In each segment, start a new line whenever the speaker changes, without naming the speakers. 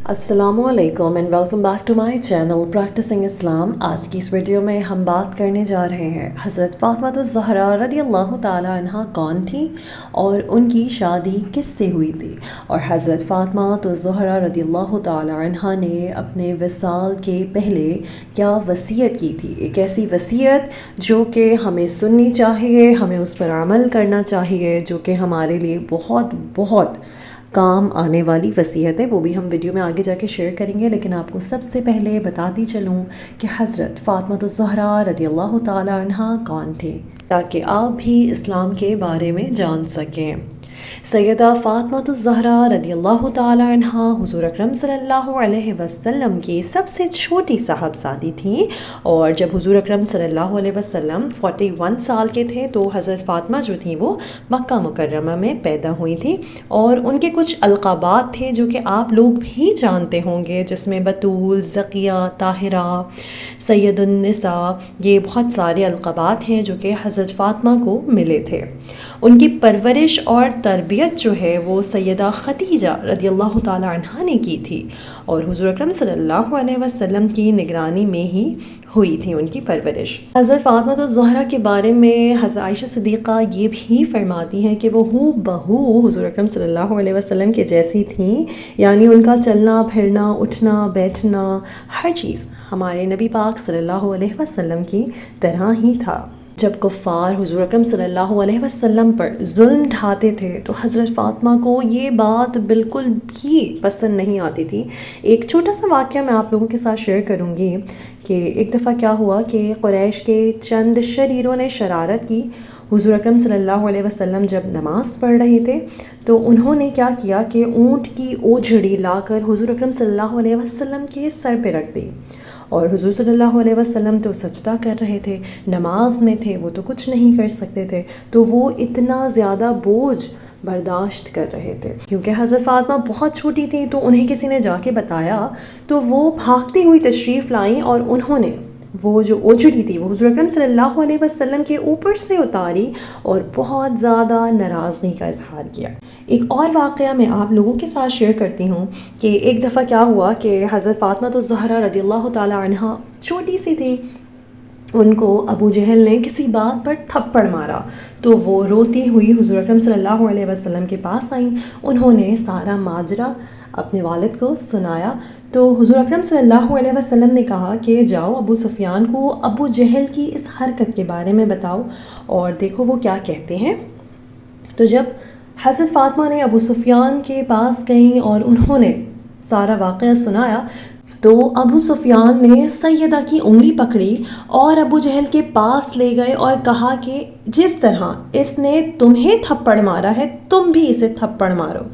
السلام علیکم and welcome back to my channel practicing Islam. آج کی اس ویڈیو میں ہم بات کرنے جا رہے ہیں حضرت فاطمہ الزہرا رضی اللہ تعالی عنہا کون تھی اور ان کی شادی کس سے ہوئی تھی، اور حضرت فاطمہ الزہرا رضی اللہ تعالی عنہا نے اپنے وصال کے پہلے کیا وصیت کی تھی۔ ایک ایسی وصیت جو کہ ہمیں سننی چاہیے، ہمیں اس پر عمل کرنا چاہیے، جو کہ ہمارے لیے بہت بہت کام آنے والی وصیت ہے، وہ بھی ہم ویڈیو میں آگے جا کے شیئر کریں گے۔ لیکن آپ کو سب سے پہلے بتاتی چلوں کہ حضرت فاطمہ الزہرا رضی اللہ تعالی عنہا کون تھی، تاکہ آپ بھی اسلام کے بارے میں جان سکیں۔ سیدہ فاطمہ الزہرا رضی اللہ تعالی عنہا حضور اکرم صلی اللہ علیہ وسلم کی سب سے چھوٹی صاحبزادی تھیں، اور جب حضور اکرم صلی اللہ علیہ وسلم 41 سال کے تھے تو حضرت فاطمہ جو تھیں وہ مکہ مکرمہ میں پیدا ہوئی تھیں، اور ان کے کچھ القابات تھے جو کہ آپ لوگ بھی جانتے ہوں گے، جس میں بتول، زکیہ، طاہرہ، سید النساء، یہ بہت سارے القابات ہیں جو کہ حضرت فاطمہ کو ملے تھے۔ ان کی پرورش اور تربیت جو ہے وہ سیدہ خدیجہ رضی اللہ تعالی عنہا نے کی تھی، اور حضور اکرم صلی اللہ علیہ وسلم کی نگرانی میں ہی ہوئی تھی ان کی پرورش۔ حضرت فاطمہ الزہرا کے بارے میں حضرت عائشہ صدیقہ یہ بھی فرماتی ہیں کہ وہ ہو بہو حضور اکرم صلی اللہ علیہ وسلم کے جیسی تھیں، یعنی ان کا چلنا پھرنا، اٹھنا بیٹھنا، ہر چیز ہمارے نبی پاک صلی اللہ علیہ وسلم کی طرح ہی تھا۔ جب کفار حضور اکرم صلی اللہ علیہ وسلم پر ظلم ڈھاتے تھے تو حضرت فاطمہ کو یہ بات بالکل بھی پسند نہیں آتی تھی۔ ایک چھوٹا سا واقعہ میں آپ لوگوں کے ساتھ شیئر کروں گی کہ ایک دفعہ کیا ہوا کہ قریش کے چند شریروں نے شرارت کی۔ حضور اکرم صلی اللہ علیہ وسلم جب نماز پڑھ رہے تھے تو انہوں نے کیا کیا کہ اونٹ کی اوجھڑی لا کر حضور اکرم صلی اللہ علیہ وسلم کے سر پہ رکھ دی، اور حضور صلی اللہ علیہ وسلم تو سجدہ کر رہے تھے، نماز میں تھے، وہ تو کچھ نہیں کر سکتے تھے، تو وہ اتنا زیادہ بوجھ برداشت کر رہے تھے۔ کیونکہ حضرت فاطمہ بہت چھوٹی تھی تو انہیں کسی نے جا کے بتایا، تو وہ بھاگتی ہوئی تشریف لائیں اور انہوں نے وہ جو اوجڑی تھی وہ حضور اکرم صلی اللہ علیہ وسلم کے اوپر سے اتاری اور بہت زیادہ ناراضگی کا اظہار کیا۔ ایک اور واقعہ میں آپ لوگوں کے ساتھ شیئر کرتی ہوں کہ ایک دفعہ کیا ہوا کہ حضرت فاطمہ الزہرا رضی اللہ تعالی عنہا چھوٹی سی تھی، ان کو ابو جہل نے کسی بات پر تھپڑ مارا، تو وہ روتی ہوئی حضور اکرم صلی اللہ علیہ وسلم کے پاس آئیں۔ انہوں نے سارا ماجرا اپنے والد کو سنایا، تو حضور اکرم صلی اللہ علیہ وسلم نے کہا کہ جاؤ ابو سفیان کو ابو جہل کی اس حرکت کے بارے میں بتاؤ اور دیکھو وہ کیا کہتے ہیں۔ تو جب حضرت فاطمہ نے ابو سفیان کے پاس گئیں اور انہوں نے سارا واقعہ سنایا، تو ابو سفیان نے سیدہ کی انگلی پکڑی اور ابو جہل کے پاس لے گئے اور کہا کہ جس طرح اس نے تمہیں تھپڑ مارا ہے تم بھی اسے تھپڑ مارو،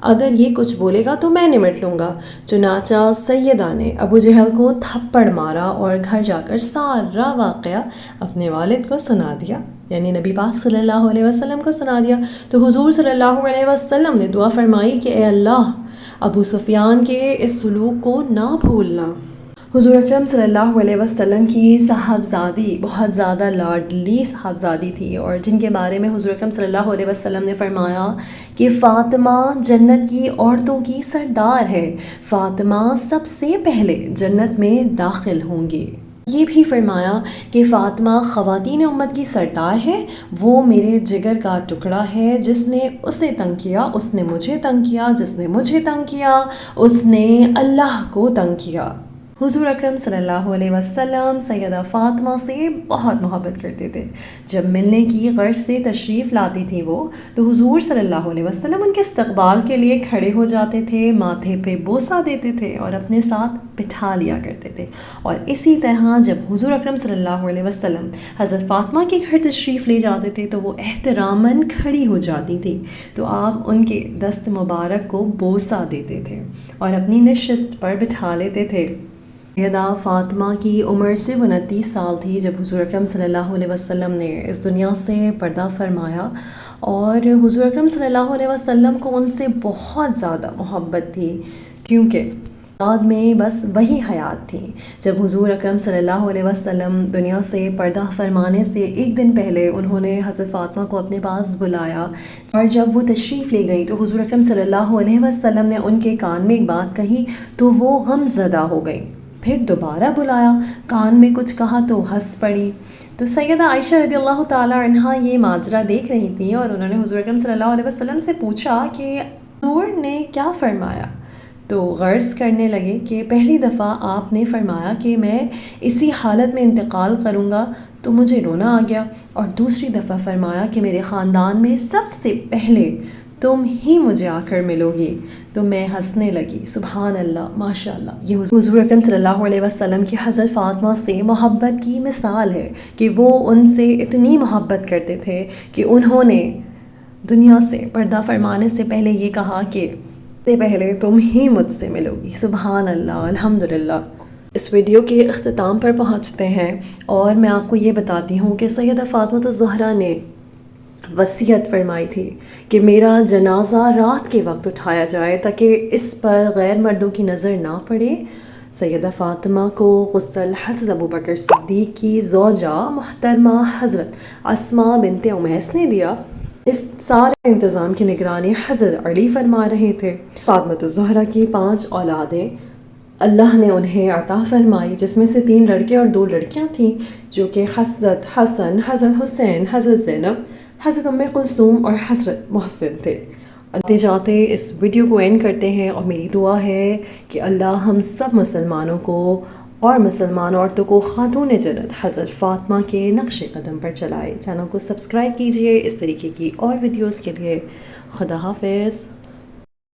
اگر یہ کچھ بولے گا تو میں نمٹ لوں گا۔ چنانچہ سیدہ نے ابو جہل کو تھپڑ مارا اور گھر جا کر سارا واقعہ اپنے والد کو سنا دیا، یعنی نبی پاک صلی اللہ علیہ وسلم کو سنا دیا۔ تو حضور صلی اللہ علیہ وسلم نے دعا فرمائی کہ اے اللہ، ابو سفیان کے اس سلوک کو نہ بھولنا۔ حضور اکرم صلی اللہ علیہ وسلم کی صاحبزادی بہت زیادہ لاڈلی صاحبزادی تھی، اور جن کے بارے میں حضور اکرم صلی اللہ علیہ وسلم نے فرمایا کہ فاطمہ جنت کی عورتوں کی سردار ہے، فاطمہ سب سے پہلے جنت میں داخل ہوں گی۔ یہ بھی فرمایا کہ فاطمہ خواتین امت کی سردار ہے، وہ میرے جگر کا ٹکڑا ہے، جس نے اسے تنگ کیا اس نے مجھے تنگ کیا، جس نے مجھے تنگ کیا اس نے اللہ کو تنگ کیا۔ حضور اکرم صلی اللہ علیہ وسلم سیدہ فاطمہ سے بہت محبت کرتے تھے۔ جب ملنے کی غرض سے تشریف لاتی تھی وہ، تو حضور صلی اللہ علیہ وسلم ان کے استقبال کے لیے کھڑے ہو جاتے تھے، ماتھے پہ بوسہ دیتے تھے اور اپنے ساتھ بٹھا لیا کرتے تھے۔ اور اسی طرح جب حضور اکرم صلی اللہ علیہ وسلم حضرت فاطمہ کے گھر تشریف لے جاتے تھے تو وہ احتراماً کھڑی ہو جاتی تھی، تو آپ ان کے دست مبارک کو بوسہ دیتے تھے اور اپنی نشست پر بٹھا لیتے تھے۔ سیدہ فاطمہ کی عمر صرف 29 سال تھی جب حضور اکرم صلی اللہ علیہ وسلم نے اس دنیا سے پردہ فرمایا، اور حضور اکرم صلی اللہ علیہ وسلم کو ان سے بہت زیادہ محبت تھی، کیونکہ بعد میں بس وہی حیات تھیں. جب حضور اکرم صلی اللہ علیہ وسلم دنیا سے پردہ فرمانے سے ایک دن پہلے انہوں نے حضرت فاطمہ کو اپنے پاس بلایا، اور جب وہ تشریف لے گئی تو حضور اکرم صلی اللہ علیہ وسلم نے ان کے کان میں ایک بات کہی تو وہ غم زدہ ہو گئی. پھر دوبارہ بلایا، کان میں کچھ کہا تو ہنس پڑی. تو سیدہ عائشہ رضی اللہ تعالی عنہا یہ ماجرا دیکھ رہی تھیں، اور انہوں نے حضور اکرم صلی اللہ علیہ وسلم سے پوچھا کہ حضور نے کیا فرمایا. تو غرض کرنے لگے کہ پہلی دفعہ آپ نے فرمایا کہ میں اسی حالت میں انتقال کروں گا تو مجھے رونا آ گیا، اور دوسری دفعہ فرمایا کہ میرے خاندان میں سب سے پہلے تم ہی مجھے آ کر ملو گی تو میں ہنسنے لگی. سبحان اللہ، ماشاء اللہ. یہ حضور اکرم صلی اللہ علیہ وسلم کی حضرت فاطمہ سے محبت کی مثال ہے کہ وہ ان سے اتنی محبت کرتے تھے کہ انہوں نے دنیا سے پردہ فرمانے سے پہلے یہ کہا کہ سے پہلے تم ہی مجھ سے ملو گی. سبحان اللہ، الحمدللہ. اس ویڈیو کے اختتام پر پہنچتے ہیں، اور میں آپ کو یہ بتاتی ہوں کہ سیدہ فاطمہ الزہرا نے وصیت فرمائی تھی کہ میرا جنازہ رات کے وقت اٹھایا جائے تاکہ اس پر غیر مردوں کی نظر نہ پڑے. سیدہ فاطمہ کو غسل حضرت ابوبکر صدیق کی زوجہ محترمہ حضرت اسماء بنت امیس نے دیا. اس سارے انتظام کی نگرانی حضرت علی فرما رہے تھے. فاطمہ الزہرا کی 5 اولادیں اللہ نے انہیں عطا فرمائی، جس میں سے 3 لڑکے اور 2 لڑکیاں تھیں، جو کہ حضرت حسن، حضرت حسین، حضرت زینب، حضرت ام کلثوم اور حضرت محسن تھے. آتے جاتے اس ویڈیو کو اینڈ کرتے ہیں، اور میری دعا ہے کہ اللہ ہم سب مسلمانوں کو اور مسلمان عورتوں کو خاتون جنت حضرت فاطمہ کے نقش قدم پر چلائے. چینل کو سبسکرائب کیجئے اس طریقے کی اور ویڈیوز کے لیے. خدا حافظ.